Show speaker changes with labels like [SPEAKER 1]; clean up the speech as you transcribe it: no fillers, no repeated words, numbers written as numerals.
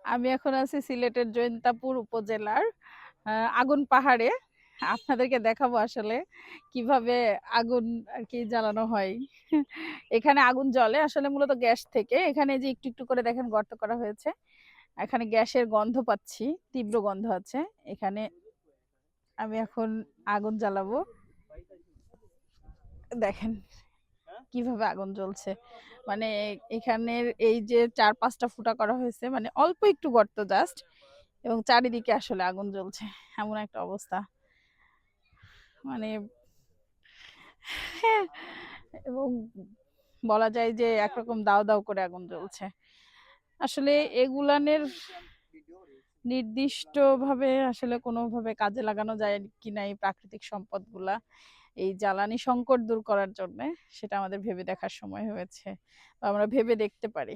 [SPEAKER 1] আমি এখন আছি সিলেটের জৈন্তাপুর উপজেলার আগুন পাহাড়ে। আপনাদেরকে দেখাবো আসলে কিভাবে আগুন আর কি জ্বালানো হয়। এখানে আগুন জ্বলে আসলে মূলত গ্যাস থেকে। এখানে যে একটু একটু করে দেখেন গর্ত করা হয়েছে। এখানে গ্যাসের গন্ধ পাচ্ছি, তীব্র গন্ধ আছে এখানে। আমি এখন আগুন জ্বালাবো, দেখেন কিভাবে আগুন জ্বলছে। মানে এখানের এই যে 4-5টা ফুটা করা হয়েছে, মানে অল্প একটু গর্ত জাস্ট, এবং চারিদিকে আসলে আগুন জ্বলছে, এমন একটা অবস্থা। মানে হ্যাঁ, এবং বলা যায় যে একরকম দাও দাও করে আগুন জ্বলছে। আসলে এগুলানের নির্দিষ্ট ভাবে আসলে কোনোভাবে কাজে লাগানো যায় কিনা এই প্রাকৃতিক সম্পদগুলা এই জ্বালানি সংকট দূর করার জন্য, সেটা আমাদের ভেবে দেখার সময় হয়েছে, বা আমরা ভেবে দেখতে পারি।